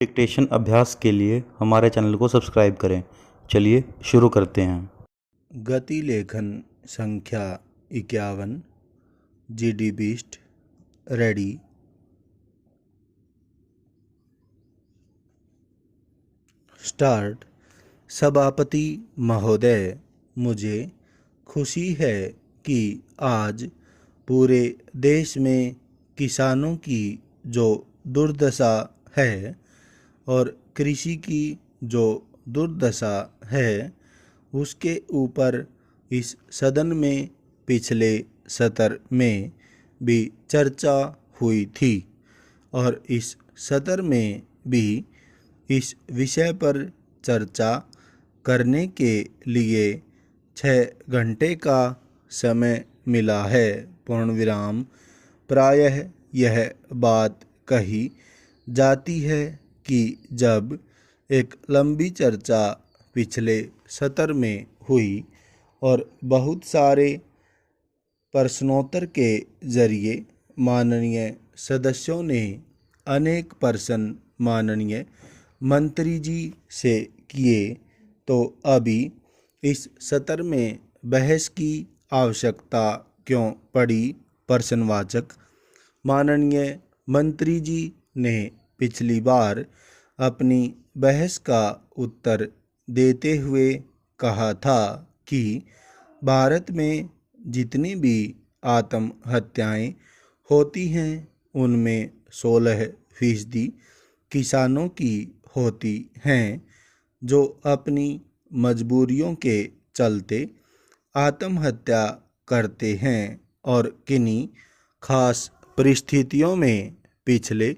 Dictation अभ्यास के लिए हमारे चैनल को सब्सक्राइब करें। चलिए शुरू करते हैं। गति लेखन संख्या 51 GD बीस्ट रेडी। स्टार्ट। सभापति महोदय, मुझे खुशी है कि आज पूरे देश में किसानों की जो दुर्दशा है और कृषि की जो दुर्दशा है उसके ऊपर इस सदन में पिछले सत्र में भी चर्चा हुई थी और इस सत्र में भी इस विषय पर चर्चा करने के लिए 6 घंटे का समय मिला है। पूर्ण विराम। प्रायः यह बात कही जाती है कि जब एक लंबी चर्चा पिछले सत्र में हुई और बहुत सारे प्रश्नोत्तर के जरिए माननीय सदस्यों ने अनेक प्रश्न माननीय मंत्री जी से किए, तो अभी इस सत्र में बहस की आवश्यकता क्यों पड़ी। प्रश्नवाचक। माननीय मंत्री जी ने पिछली बार अपनी बहस का उत्तर देते हुए कहा था कि भारत में जितनी भी आत्महत्याएं होती हैं उनमें 16% किसानों की होती हैं, जो अपनी मजबूरियों के चलते आत्महत्या करते हैं और किन्हीं खास परिस्थितियों में पिछले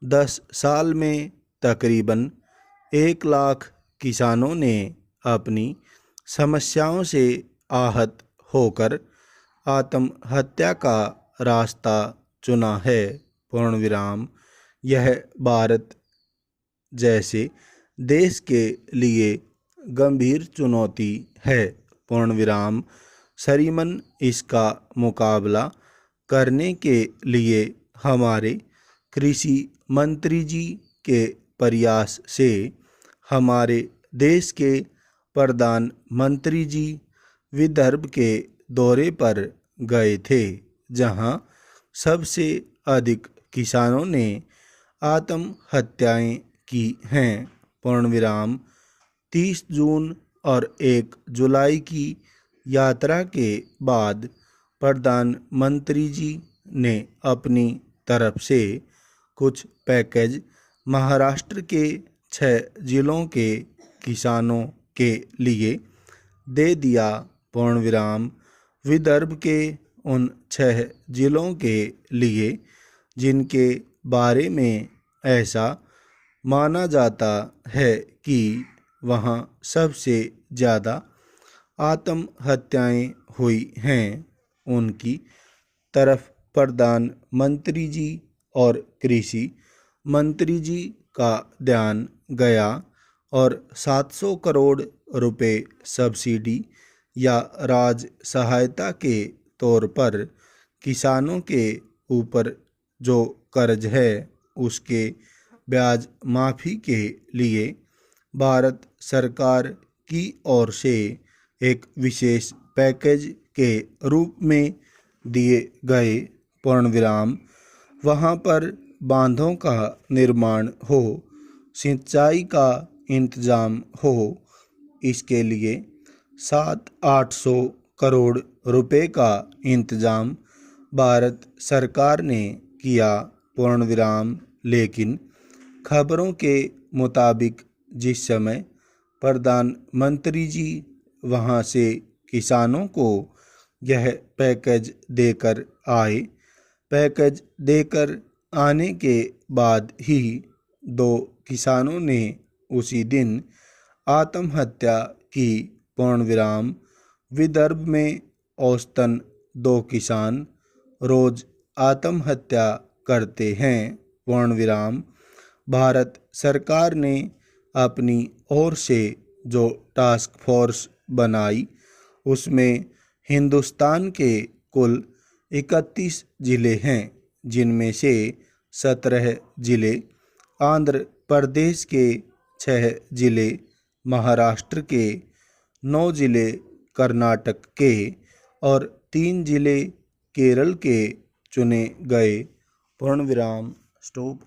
10 साल में तकरीबन 1 लाख किसानों ने अपनी समस्याओं से आहत होकर आत्महत्या का रास्ता चुना है। पूर्ण विराम। यह भारत जैसे देश के लिए गंभीर चुनौती है। पूर्ण विराम। श्रीमान, इसका मुकाबला करने के लिए हमारे कृषि मंत्री जी के प्रयास से हमारे देश के प्रधानमंत्री जी विदर्भ के दौरे पर गए थे, जहां सबसे अधिक किसानों ने आत्महत्याएं की हैं। पूर्ण विराम। 30 जून और 1 जुलाई की यात्रा के बाद प्रधानमंत्री जी ने अपनी तरफ से कुछ पैकेज महाराष्ट्र के 6 जिलों के किसानों के लिए दे दिया। पूर्ण विराम। विदर्भ के उन 6 जिलों के लिए जिनके बारे में ऐसा माना जाता है कि वहाँ सबसे ज़्यादा आत्महत्याएं हुई हैं, उनकी तरफ प्रधानमंत्री जी और कृषि मंत्री जी का ध्यान गया और 700 करोड़ रुपए सब्सिडी या राज सहायता के तौर पर किसानों के ऊपर जो कर्ज है उसके ब्याज माफ़ी के लिए भारत सरकार की ओर से एक विशेष पैकेज के रूप में दिए गए। पूर्ण विराम। वहाँ पर बांधों का निर्माण हो, सिंचाई का इंतजाम हो, इसके लिए 700-800 करोड़ रुपए का इंतजाम भारत सरकार ने किया। पूर्ण विराम। लेकिन खबरों के मुताबिक जिस समय प्रधानमंत्री जी वहां से किसानों को यह पैकेज देकर आए, पैकेज देकर आने के बाद ही 2 किसानों ने उसी दिन आत्महत्या की। पूर्ण विराम। विदर्भ में औसतन 2 किसान रोज आत्महत्या करते हैं। पूर्ण विराम। भारत सरकार ने अपनी ओर से जो टास्क फोर्स बनाई उसमें हिंदुस्तान के कुल 31 जिले हैं, जिनमें से 17 जिले आंध्र प्रदेश के 6 जिले, महाराष्ट्र के 9 जिले, कर्नाटक के और 3 जिले केरल के चुने गए। पूर्ण विराम। स्टॉप।